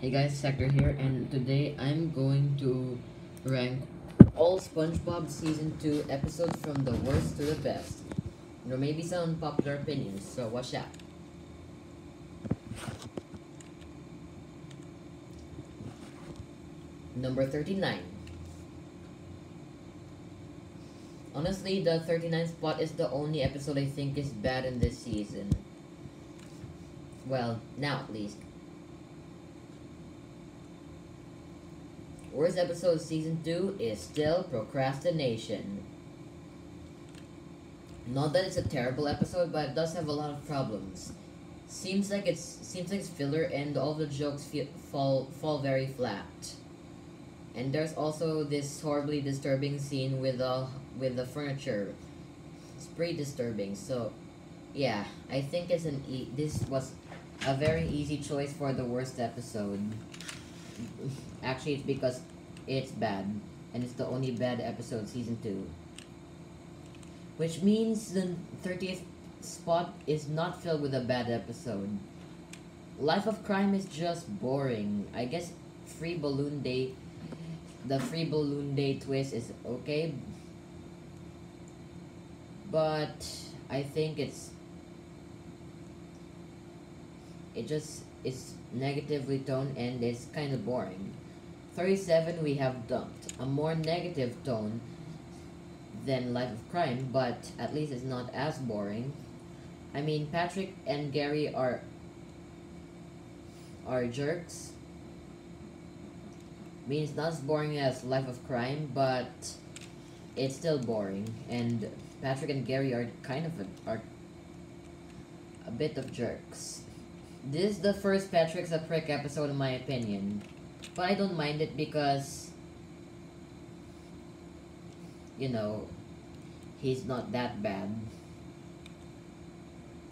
Hey guys, Sector here, and today I'm going to rank all SpongeBob Season 2 episodes from the worst to the best. There may be some unpopular opinions, so watch out. Number 39. Honestly, the 39th spot is the only episode I think is bad in this season. Well, now at least. Worst episode of season 2 is still Procrastination. Not that it's a terrible episode, but it does have a lot of problems. Seems like it's filler, and all the jokes fall very flat. And there's also this horribly disturbing scene with the furniture. It's pretty disturbing. So, yeah, I think this was a very easy choice for the worst episode. Actually, it's because it's bad, and it's the only bad episode season 2. Which means the 30th spot is not filled with a bad episode. Life of Crime is just boring. I guess Free Balloon Day, the Free Balloon Day twist is okay, but I think it's negatively toned and it's kind of boring. 37 we have Dumped, a more negative tone than Life of Crime, but at least it's not as boring. I mean, Patrick and Gary are jerks. I mean, it's not as boring as Life of Crime, but it's still boring. And Patrick and Gary are are a bit of jerks. This is the first Patrick's a Prick episode in my opinion. But I don't mind it because, you know, he's not that bad.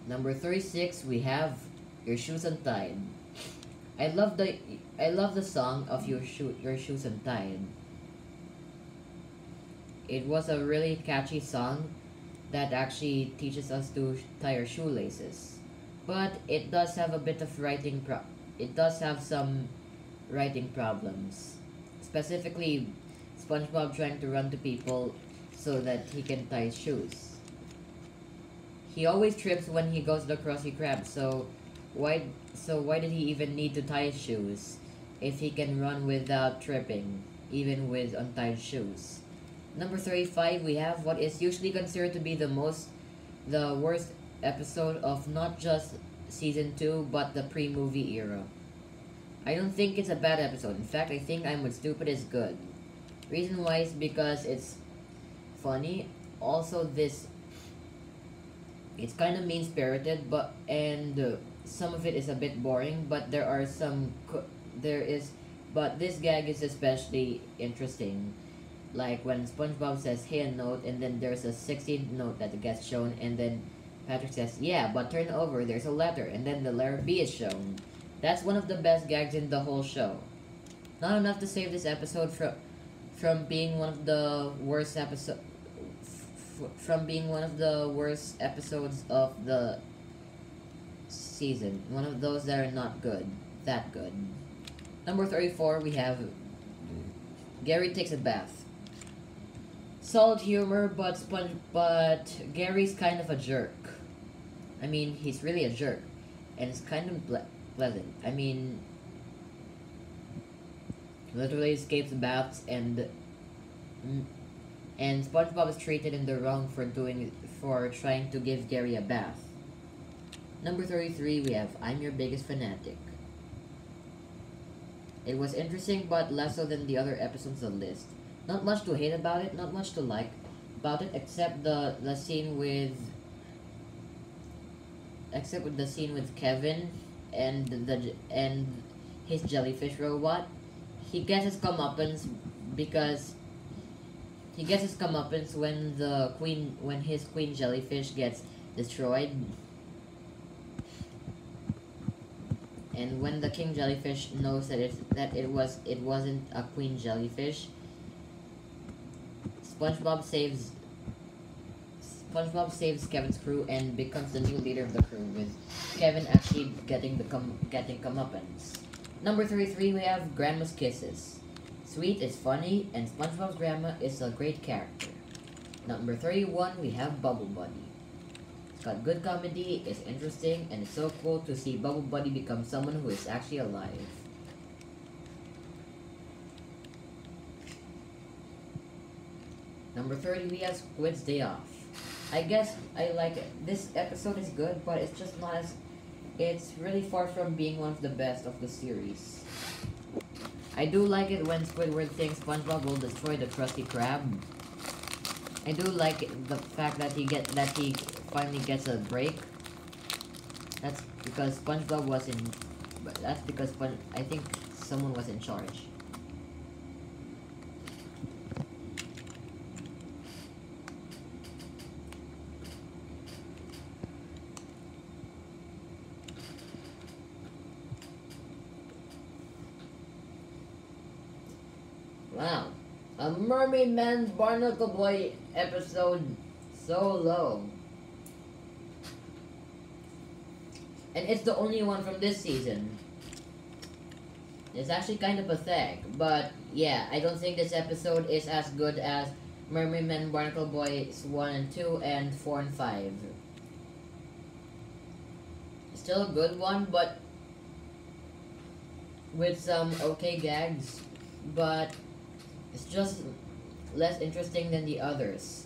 Number 36, we have Your Shoes Untied. I love the song of Your Shoes Untied. It was a really catchy song that actually teaches us to tie our shoelaces. But it does have a bit of it does have some writing problems. Specifically, SpongeBob trying to run to people so that he can tie his shoes. He always trips when he goes to the Krusty Krab, so why did he even need to tie his shoes if he can run without tripping, even with untied shoes? Number 35, we have what is usually considered to be the worst episode of not just season 2 but the pre-movie era. I don't think it's a bad episode. In fact, I think I'm With Stupid is good. Reason why is because it's funny. Also, it's kind of mean-spirited, but some of it is a bit boring. But but this gag is especially interesting. Like when SpongeBob says, "Hey, a note," and then there's a 16th note that gets shown, and then Patrick says, "Yeah, but turn over, there's a letter," and then the letter B is shown. That's one of the best gags in the whole show. Not enough to save this episode from being one of the worst episodes of the season. One of those that are not that good. Number 34, we have Gary Takes a Bath. Solid humor, but Gary's kind of a jerk. I mean, he's really a jerk, and it's kind of pleasant. I mean, literally escapes baths, and SpongeBob is treated in the wrong for trying to give Gary a bath. Number 33, we have I'm Your Biggest Fanatic. It was interesting, but less so than the other episodes on the list. Not much to hate about it, not much to like about it, except the scene with Kevin and his jellyfish robot. He gets his comeuppance when his queen jellyfish gets destroyed. And when the king jellyfish knows that it wasn't a queen jellyfish, SpongeBob saves Kevin's crew and becomes the new leader of the crew, with Kevin actually getting comeuppance. Number 33, we have Grandma's Kisses. Sweet is funny, and SpongeBob's grandma is a great character. Number 31, we have Bubble Buddy. It's got good comedy, it's interesting, and it's so cool to see Bubble Buddy become someone who is actually alive. Number 30, we have Squid's Day Off. I guess I like it. This episode is good, but it's just not as... It's really far from being one of the best of the series. I do like it when Squidward thinks SpongeBob will destroy the Krusty Krab. I do like the fact that he finally gets a break. That's because SpongeBob was in... But that's because I think someone was in charge. Wow. A Mermaid Man's Barnacle Boy episode so low. And it's the only one from this season. It's actually kind of pathetic, but yeah, I don't think this episode is as good as Mermaid Man Barnacle Boys 1 and 2 and 4 and 5. It's still a good one, but with some okay gags, but it's just less interesting than the others.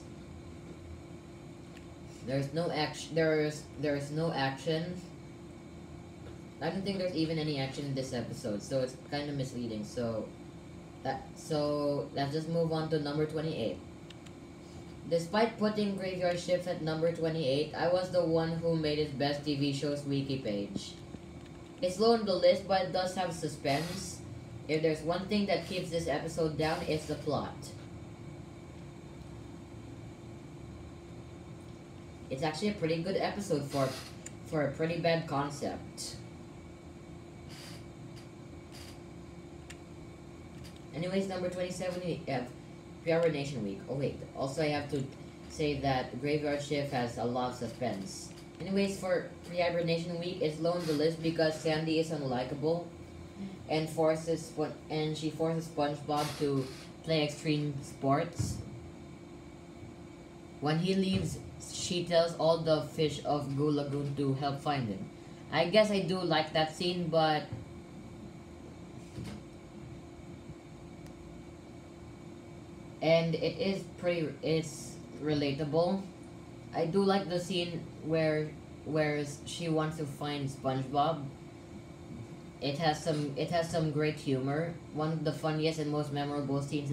There's no action. There's no action. I don't think there's even any action in this episode, so it's kind of misleading. So let's just move on to number 28. Despite putting Graveyard Shifts at number 28, I was the one who made its best TV shows wiki page. It's low on the list, but it does have suspense. If there's one thing that keeps this episode down, it's the plot. It's actually a pretty good episode for a pretty bad concept. Anyways, number 27, we have Pre-Hibernation Week. Oh wait, also I have to say that Graveyard Shift has a lot of suspense. Anyways, for Pre-Hibernation Week, it's low on the list because Sandy is unlikable. And she forces SpongeBob to play extreme sports. When he leaves, she tells all the fish of Goo Lagoon to help find him. I guess I do like that scene, but and it's relatable. I do like the scene where she wants to find SpongeBob. It has some great humor. One of the funniest and most memorable scenes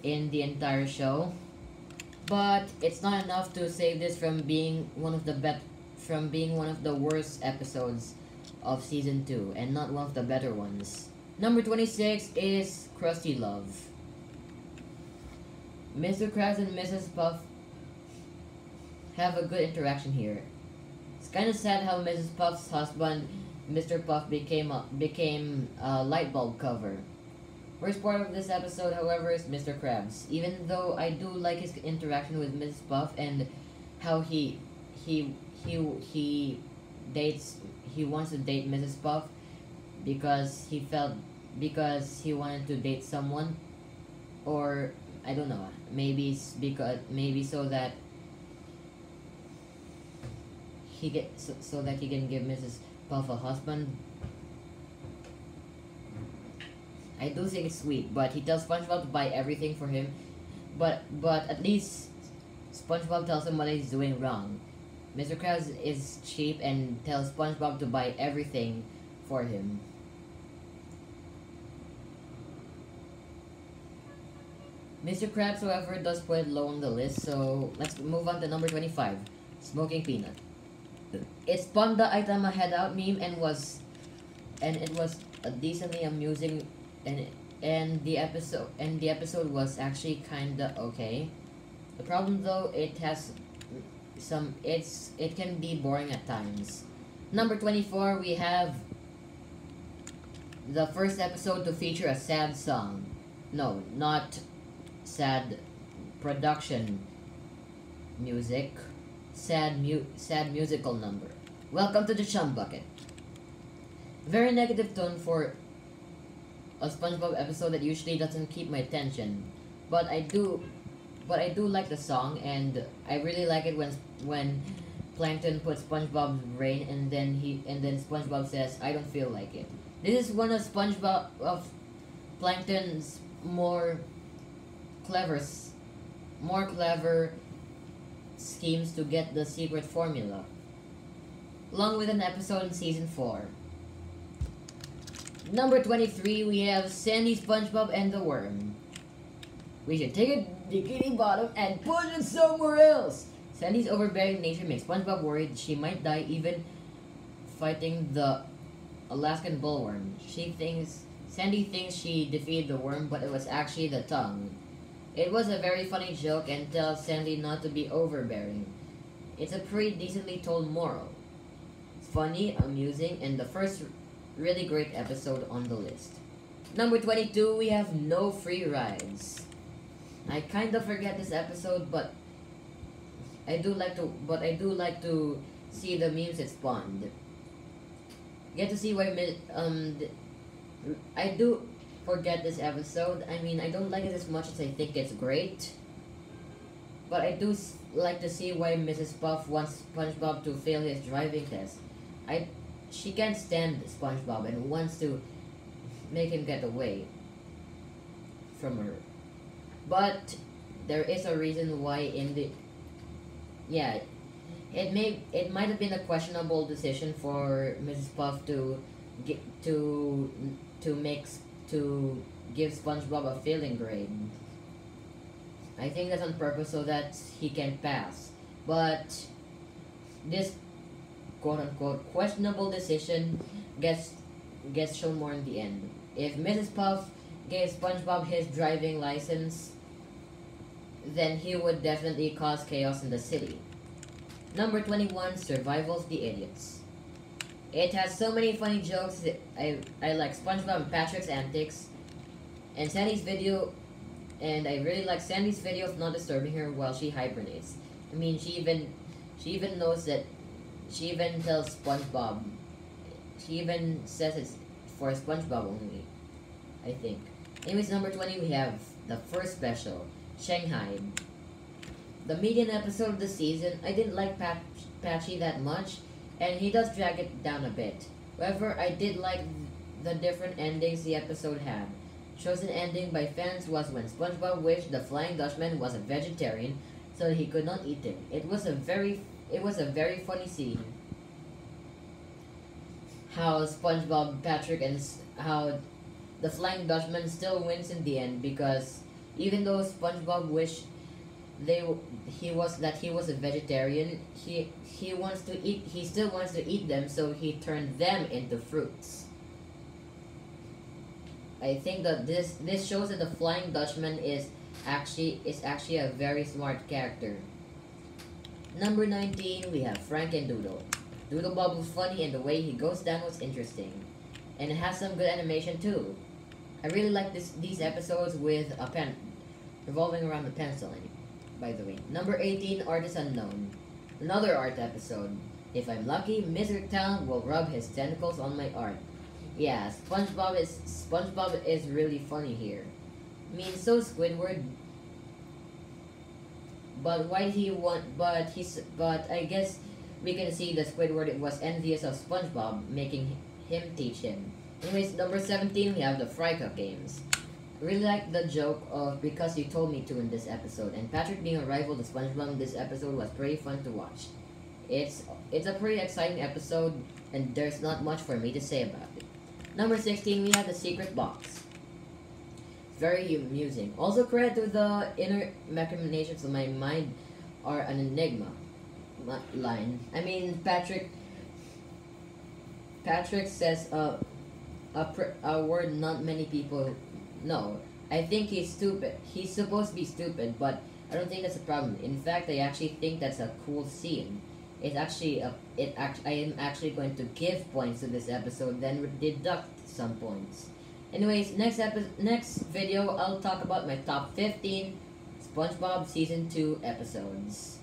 in the entire show. But it's not enough to save this from being one of the worst episodes of season 2 and not one of the better ones. Number 26 is Krusty Love. Mr. Krabs and Mrs. Puff have a good interaction here. It's kind of sad how Mrs. Puff's husband, Mr. Puff, became a light bulb cover. Worst part of this episode, however, is Mr. Krabs. Even though I do like his interaction with Mrs. Puff and how he wants to date Mrs. Puff because he wanted to date someone, or I don't know. Maybe so that he can give Mrs. Puff a husband. I do think it's sweet, but he tells SpongeBob to buy everything for him. But at least SpongeBob tells him what he's doing wrong. Mr. Krabs is cheap and tells SpongeBob to buy everything for him. Mr. Krabs, however, does put it low on the list, so let's move on to number 25, Smoking Peanut. It spawned the Aitama Head Out meme and it was a decently amusing and the episode was actually kinda okay. The problem though, it can be boring at times. Number 24, we have the first episode to feature a sad song. No, not sad production music. Sad musical number. Welcome to the Chum Bucket. Very negative tone for a SpongeBob episode that usually doesn't keep my attention. But I do like the song, and I really like it when Plankton puts SpongeBob's brain, and then SpongeBob says, "I don't feel like it." This is one of Plankton's clever, s- more clever schemes to get the secret formula, along with an episode in season 4. Number 23, we have Sandy, SpongeBob, and the Worm. We should take a bikini bottom and put it somewhere else. Sandy's overbearing nature makes SpongeBob worried she might die even fighting the Alaskan bullworm. Sandy thinks she defeated the worm, but it was actually the tongue. It was a very funny joke and tells Sandy not to be overbearing. It's a pretty decently told moral. It's funny, amusing, and the first really great episode on the list. Number 22, we have No Free Rides. I kind of forget this episode, but I do like to see the memes it spawned. Get to see why I do forget this episode. I mean, I don't like it as much as I think it's great, but I do like to see why Mrs. Puff wants SpongeBob to fail his driving test. She can't stand SpongeBob and wants to make him get away from her. But there is a reason why it might have been a questionable decision for Mrs. Puff to get to give SpongeBob a failing grade. I think that's on purpose so that he can pass. But this quote unquote questionable decision gets shown more in the end. If Mrs. Puff gave SpongeBob his driving license, then he would definitely cause chaos in the city. Number 21, Survival's the Idiots. It has so many funny jokes. I like SpongeBob and Patrick's antics, and Sandy's video, and I really like Sandy's video of not disturbing her while she hibernates. I mean, she even knows that. She even tells SpongeBob. She even says it's for SpongeBob only, I think. Anyways, number 20, we have the first special, Shanghai. The median episode of the season. I didn't like Patchy that much, and he does drag it down a bit. However, I did like the different endings the episode had. Chosen ending by fans was when SpongeBob wished the Flying Dutchman was a vegetarian, so he could not eat him. It was a very funny scene. How SpongeBob, Patrick, and how the Flying Dutchman still wins in the end, because even though SpongeBob wished he was a vegetarian, he still wants to eat them, so he turned them into fruits. I think that this shows that the Flying Dutchman is actually a very smart character. Number 19, we have Frank and Doodle. Doodlebob was funny, and the way he goes down was interesting, and it has some good animation too. I really like these episodes with a pen revolving around the pencil. By the way, number 18, Artist Unknown. Another art episode. If I'm lucky, Mr. Town will rub his tentacles on my art. Yeah, SpongeBob is really funny here. I mean, so Squidward. But I guess we can see that Squidward was envious of SpongeBob, making him teach him. Anyways, number 17, we have the Fry Cook games. I really like the joke of "because you told me to" in this episode, and Patrick being a rival to SpongeBob in this episode was pretty fun to watch. It's a pretty exciting episode, and there's not much for me to say about it. Number 16, we have the Secret Box. Very amusing. Also, credit to the inner machinations of my mind are an enigma line. I mean, Patrick says a word not many people know. I think he's stupid. He's supposed to be stupid, but I don't think that's a problem. In fact, I actually think that's a cool scene. I am actually going to give points to this episode, then deduct some points. Anyways, next video, I'll talk about my top 15 SpongeBob Season 2 episodes.